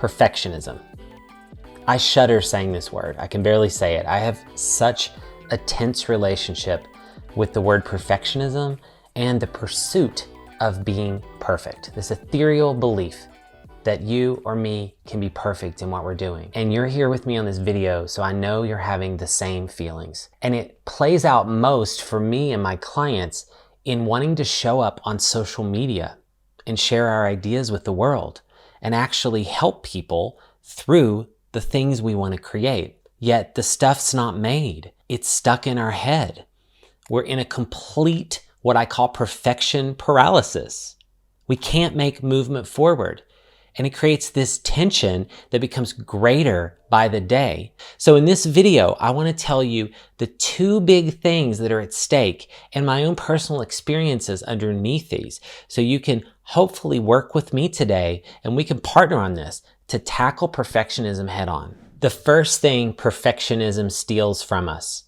Perfectionism. I shudder saying this word. I can barely say it. I have such a tense relationship with the word perfectionism and the pursuit of being perfect. This ethereal belief that you or me can be perfect in what we're doing. And you're here with me on this video, so I know you're having the same feelings. And it plays out most for me and my clients in wanting to show up on social media and share our ideas with the world and actually help people through the things we want to create. Yet the stuff's not made. It's stuck in our head. We're in a complete, what I call perfection paralysis. We can't make movement forward. And it creates this tension that becomes greater by the day. So in this video, I want to tell you the two big things that are at stake and my own personal experiences underneath these. So you can hopefully work with me today and we can partner on this to tackle perfectionism head on. The first thing perfectionism steals from us,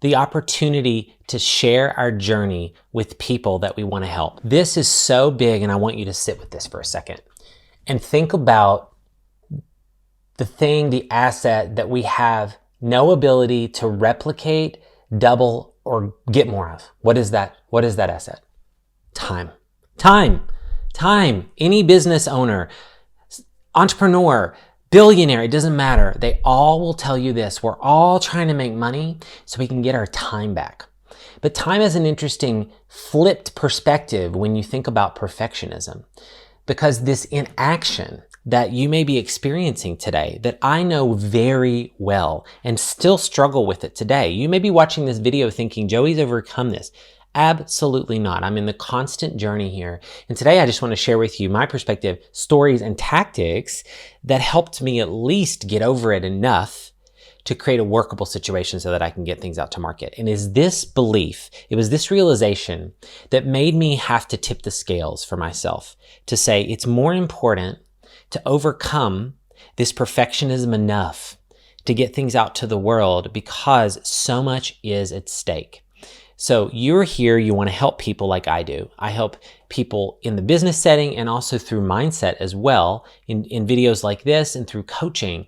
the opportunity to share our journey with people that we want to help. This is so big, and I want you to sit with this for a second and think about the asset that we have no ability to replicate, double, or get more of. What is that? What is that asset? Time. Time. Any business owner, entrepreneur, billionaire, it doesn't matter. They all will tell you this. We're all trying to make money so we can get our time back. But time has an interesting flipped perspective when you think about perfectionism. Because this inaction that you may be experiencing today, that I know very well and still struggle with it today. You may be watching this video thinking, Joey's overcome this. Absolutely not. I'm in the constant journey here. And today I just want to share with you my perspective, stories, and tactics that helped me at least get over it enough to create a workable situation so that I can get things out to market. And is this belief, it was this realization that made me have to tip the scales for myself to say it's more important to overcome this perfectionism enough to get things out to the world because so much is at stake. So you're here, you want to help people like I do. I help people in the business setting and also through mindset as well in videos like this and through coaching.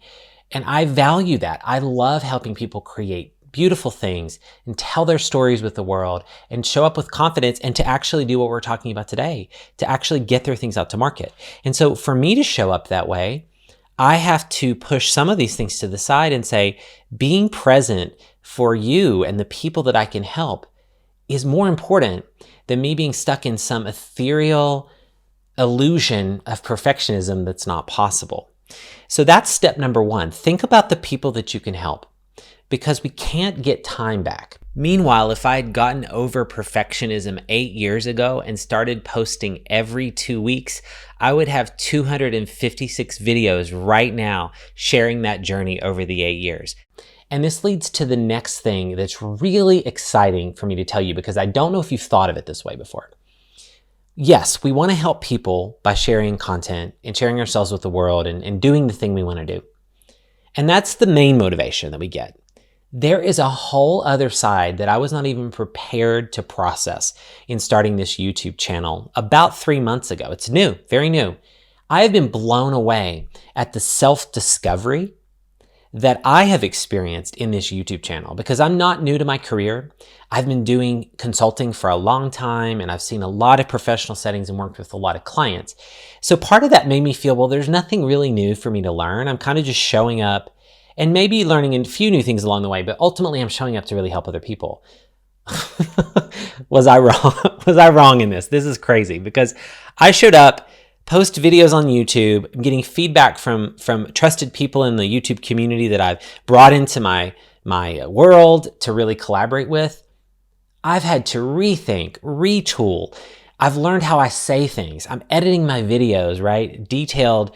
And I value that. I love helping people create beautiful things and tell their stories with the world and show up with confidence and to actually do what we're talking about today, to actually get their things out to market. And so for me to show up that way, I have to push some of these things to the side and say, being present for you and the people that I can help is more important than me being stuck in some ethereal illusion of perfectionism that's not possible. So that's step number one. Think about the people that you can help because we can't get time back. Meanwhile, if I had gotten over perfectionism 8 years ago and started posting every 2 weeks, I would have 256 videos right now sharing that journey over the 8 years. And this leads to the next thing that's really exciting for me to tell you because I don't know if you've thought of it this way before. Yes, we want to help people by sharing content and sharing ourselves with the world and doing the thing we want to do. And that's the main motivation that we get. There is a whole other side that I was not even prepared to process in starting this YouTube channel about 3 months ago. It's new, very new. I have been blown away at the self-discovery that I have experienced in this YouTube channel because I'm not new to my career. I've been doing consulting for a long time and I've seen a lot of professional settings and worked with a lot of clients. So part of that made me feel, well, there's nothing really new for me to learn. I'm kind of just showing up and maybe learning a few new things along the way, but ultimately I'm showing up to really help other people. Was I wrong? Was I wrong in this? This is crazy because I showed up, post videos on YouTube. I'm getting feedback from trusted people in the YouTube community that I've brought into my world to really collaborate with. I've had to rethink, retool. I've learned how I say things. I'm editing my videos, right? Detailed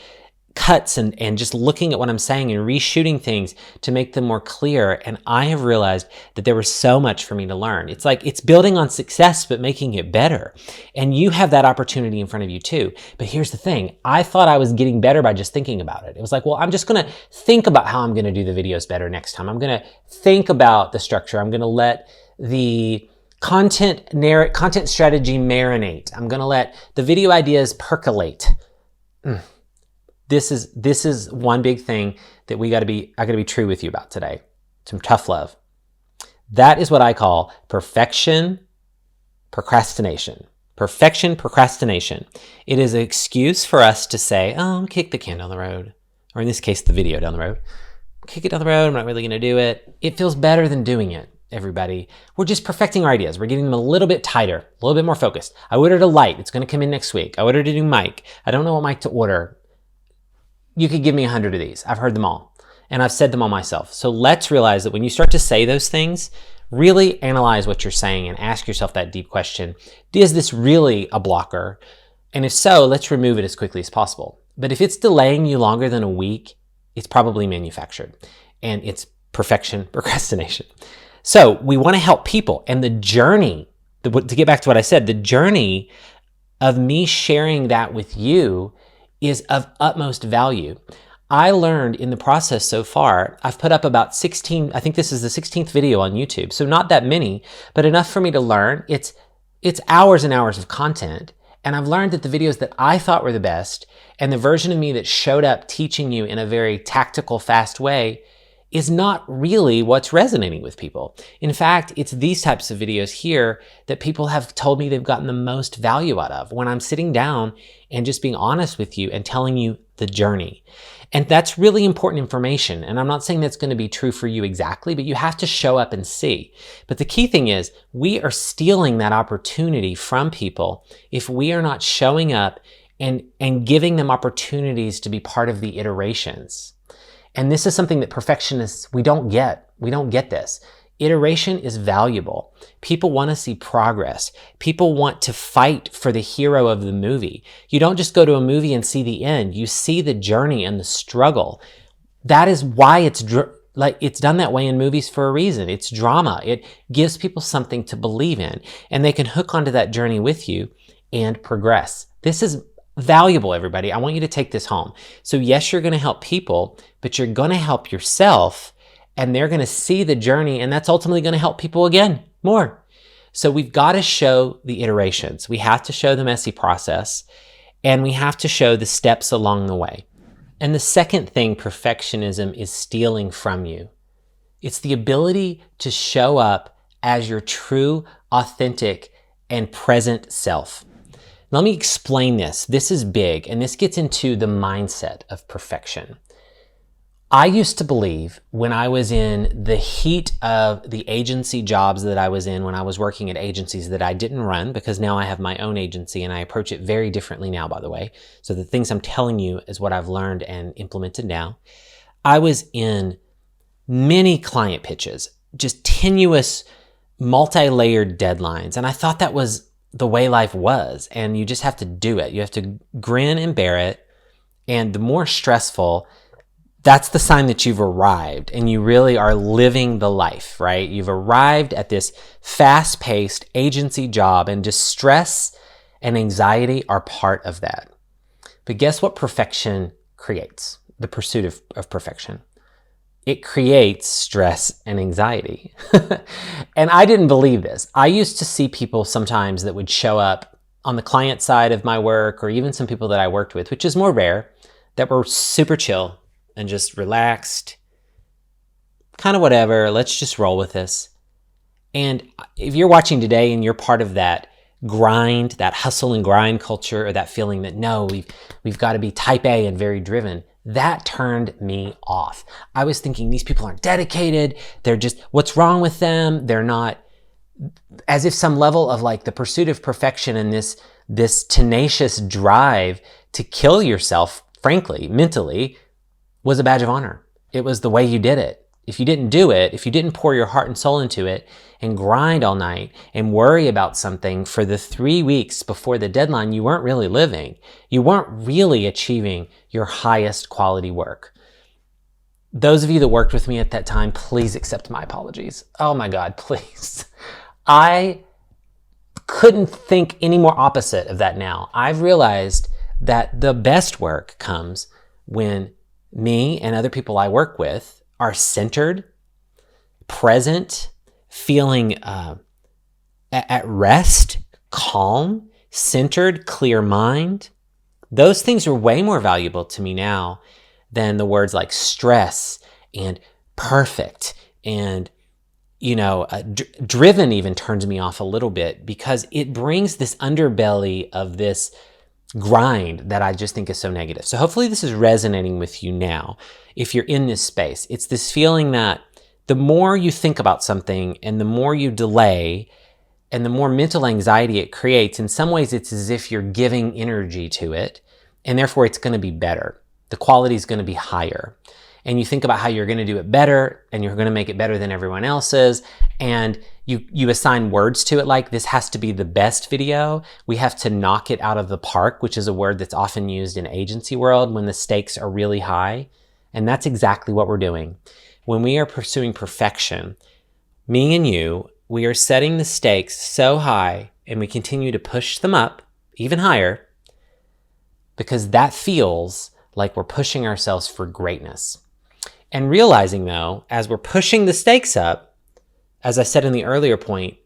cuts and just looking at what I'm saying and reshooting things to make them more clear. And I have realized that there was so much for me to learn. It's like it's building on success, but making it better. And you have that opportunity in front of you too. But here's the thing. I thought I was getting better by just thinking about it. It was like, well, I'm just going to think about how I'm going to do the videos better next time. I'm going to think about the structure. I'm going to let the content strategy marinate. I'm going to let the video ideas percolate. This is one big thing that I got to be true with you about today. Some tough love. That is what I call perfection procrastination. Perfection procrastination. It is an excuse for us to say, oh, kick the can down the road. Or in this case, the video down the road. Kick it down the road. I'm not really going to do it. It feels better than doing it, everybody. We're just perfecting our ideas. We're getting them a little bit tighter, a little bit more focused. I ordered a light. It's going to come in next week. I ordered a new mic. I don't know what mic to order. You could give me 100 of these. I've heard them all. And I've said them all myself. So let's realize that when you start to say those things, really analyze what you're saying and ask yourself that deep question. Is this really a blocker? And if so, let's remove it as quickly as possible. But if it's delaying you longer than a week, it's probably manufactured. And it's perfection procrastination. So we want to help people. And the journey, to get back to what I said, the journey of me sharing that with you is of utmost value. I learned in the process so far, I've put up about 16, I think this is the 16th video on YouTube. So not that many, but enough for me to learn. It's hours and hours of content. And I've learned that the videos that I thought were the best and the version of me that showed up teaching you in a very tactical, fast way is not really what's resonating with people. In fact, it's these types of videos here that people have told me they've gotten the most value out of when I'm sitting down and just being honest with you and telling you the journey. And that's really important information. And I'm not saying that's going to be true for you exactly, but you have to show up and see. But the key thing is we are stealing that opportunity from people if we are not showing up and giving them opportunities to be part of the iterations. And this is something that perfectionists, we don't get. We don't get this. Iteration is valuable. People want to see progress. People want to fight for the hero of the movie. You don't just go to a movie and see the end. You see the journey and the struggle. That is why it's done that way in movies for a reason. It's drama. It gives people something to believe in, and they can hook onto that journey with you and progress. This is valuable, everybody. I want you to take this home. So yes, you're going to help people, but you're going to help yourself, and they're going to see the journey, and that's ultimately going to help people again more. So we've got to show the iterations. We have to show the messy process, and we have to show the steps along the way. And the second thing perfectionism is stealing from you. It's the ability to show up as your true, authentic, and present self. Let me explain this. This is big, and this gets into the mindset of perfection. I used to believe when I was in the heat of the agency jobs that I was in when I was working at agencies that I didn't run, because now I have my own agency and I approach it very differently now, by the way. So the things I'm telling you is what I've learned and implemented now. I was in many client pitches, just tenuous, multi-layered deadlines. And I thought that was the way life was, and you just have to do it. You have to grin and bear it. And the more stressful, that's the sign that you've arrived and you really are living the life, right? You've arrived at this fast-paced agency job, and just stress and anxiety are part of that. But guess what perfection creates? The pursuit of perfection. It creates stress and anxiety. And I didn't believe this. I used to see people sometimes that would show up on the client side of my work, or even some people that I worked with, which is more rare, that were super chill and just relaxed, kind of whatever, let's just roll with this. And if you're watching today and you're part of that grind, that hustle and grind culture, or that feeling that no, we've got to be type A and very driven, that turned me off. I was thinking these people aren't dedicated. They're just, what's wrong with them? They're not, as if some level of like the pursuit of perfection and this tenacious drive to kill yourself, frankly, mentally, was a badge of honor. It was the way you did it. If you didn't do it, if you didn't pour your heart and soul into it and grind all night and worry about something for the 3 weeks before the deadline, you weren't really living. You weren't really achieving your highest quality work. Those of you that worked with me at that time, please accept my apologies. Oh my God, please. I couldn't think any more opposite of that now. I've realized that the best work comes when me and other people I work with are centered, present, feeling at rest, calm, centered, clear mind, Those things are way more valuable to me now than the words like stress and perfect and, driven even turns me off a little bit because it brings this underbelly of this grind that I just think is so negative. So hopefully this is resonating with you now. If you're in this space, it's this feeling that the more you think about something and the more you delay and the more mental anxiety it creates, in some ways it's as if you're giving energy to it, and therefore it's going to be better. The quality is going to be higher. And you think about how you're going to do it better and you're going to make it better than everyone else's. And you assign words to it like this has to be the best video. We have to knock it out of the park, which is a word that's often used in agency world when the stakes are really high. And that's exactly what we're doing. When we are pursuing perfection, me and you, we are setting the stakes so high and we continue to push them up even higher because that feels like we're pushing ourselves for greatness. And realizing though, as we're pushing the stakes up, as I said in the earlier point,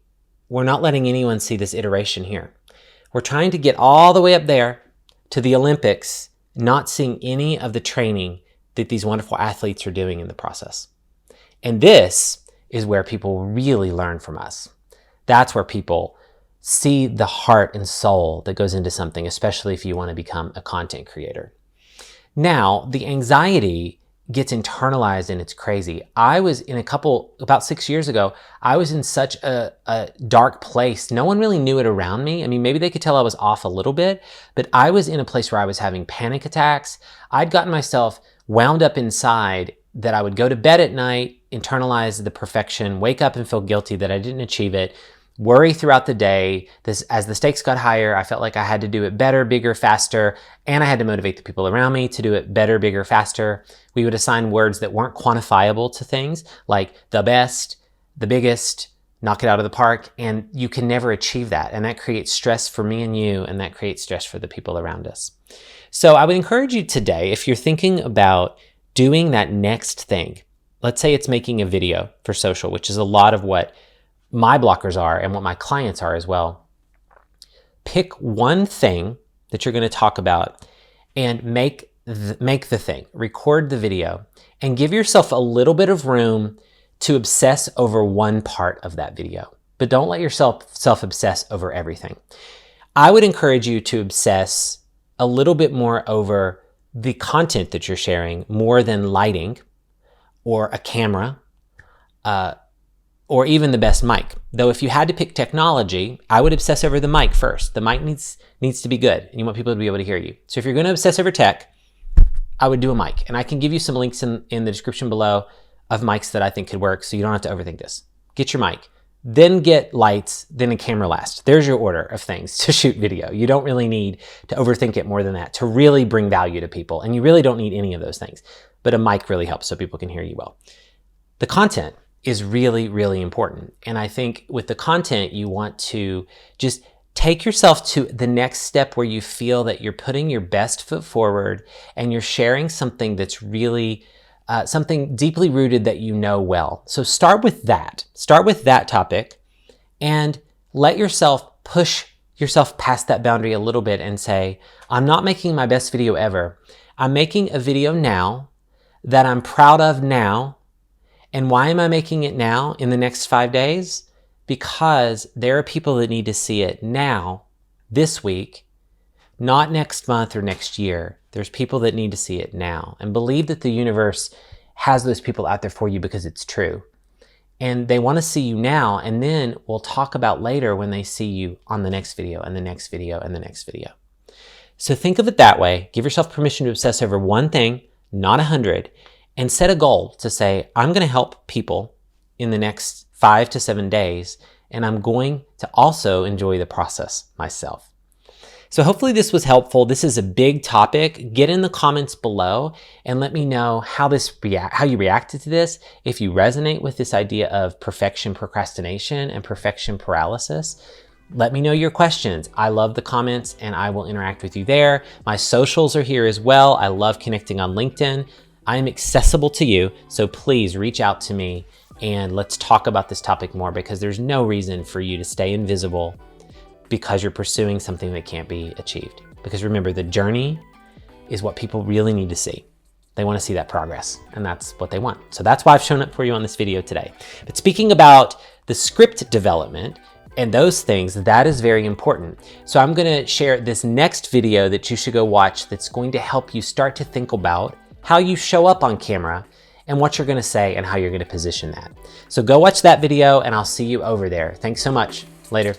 we're not letting anyone see this iteration here. We're trying to get all the way up there to the Olympics, not seeing any of the training that these wonderful athletes are doing in the process. And this is where people really learn from us. That's where people see the heart and soul that goes into something, especially if you want to become a content creator. Now, the anxiety gets internalized and it's crazy. I was in about 6 years ago, I was in such a dark place. No one really knew it around me. I mean, maybe they could tell I was off a little bit, but I was in a place where I was having panic attacks. I'd gotten myself wound up inside that I would go to bed at night, internalize the perfection, wake up and feel guilty that I didn't achieve it, worry throughout the day. As the stakes got higher, I felt like I had to do it better, bigger, faster, and I had to motivate the people around me to do it better, bigger, faster. We would assign words that weren't quantifiable to things like the best, the biggest, knock it out of the park, and you can never achieve that. And that creates stress for me and you, and that creates stress for the people around us. So I would encourage you today, if you're thinking about doing that next thing, let's say it's making a video for social, which is a lot of what my blockers are and what my clients are as well. Pick one thing that you're going to talk about and make the thing, record the video, and give yourself a little bit of room to obsess over one part of that video. But don't let yourself self-obsess over everything. I would encourage you to obsess a little bit more over the content that you're sharing more than lighting or a camera, or even the best mic. Though if you had to pick technology, I would obsess over the mic first. The mic needs to be good and you want people to be able to hear you. So if you're going to obsess over tech, I would do a mic. And I can give you some links in the description below of mics that I think could work so you don't have to overthink this. Get your mic, then get lights, then a camera last. There's your order of things to shoot video. You don't really need to overthink it more than that to really bring value to people. And you really don't need any of those things. But a mic really helps so people can hear you well. The content is really, really important. And I think with the content, you want to just take yourself to the next step where you feel that you're putting your best foot forward and you're sharing something that's really something deeply rooted that you know well. So start with that. Start with that topic and let yourself push yourself past that boundary a little bit and say, I'm not making my best video ever. I'm making a video now that I'm proud of now. And why am I making it now in the next 5 days? Because there are people that need to see it now, this week, not next month or next year. There's people that need to see it now. And believe that the universe has those people out there for you because it's true. And they want to see you now, and then we'll talk about later when they see you on the next video and the next video and the next video. So think of it that way. Give yourself permission to obsess over one thing, not 100, and set a goal to say, I'm going to help people in the next 5 to 7 days, and I'm going to also enjoy the process myself. So hopefully this was helpful. This is a big topic. Get in the comments below and let me know how you reacted to this, if you resonate with this idea of perfection procrastination and perfection paralysis. Let me know your questions. I love the comments and I will interact with you there. My socials are here as well. I love connecting on LinkedIn. I am accessible to you, so please reach out to me and let's talk about this topic more, because there's no reason for you to stay invisible because you're pursuing something that can't be achieved. Because remember, the journey is what people really need to see. They want to see that progress, and that's what they want. So that's why I've shown up for you on this video today. But speaking about the script development and those things, that is very important. So I'm going to share this next video that you should go watch that's going to help you start to think about how you show up on camera and what you're going to say and how you're going to position that. So go watch that video and I'll see you over there. Thanks so much. Later.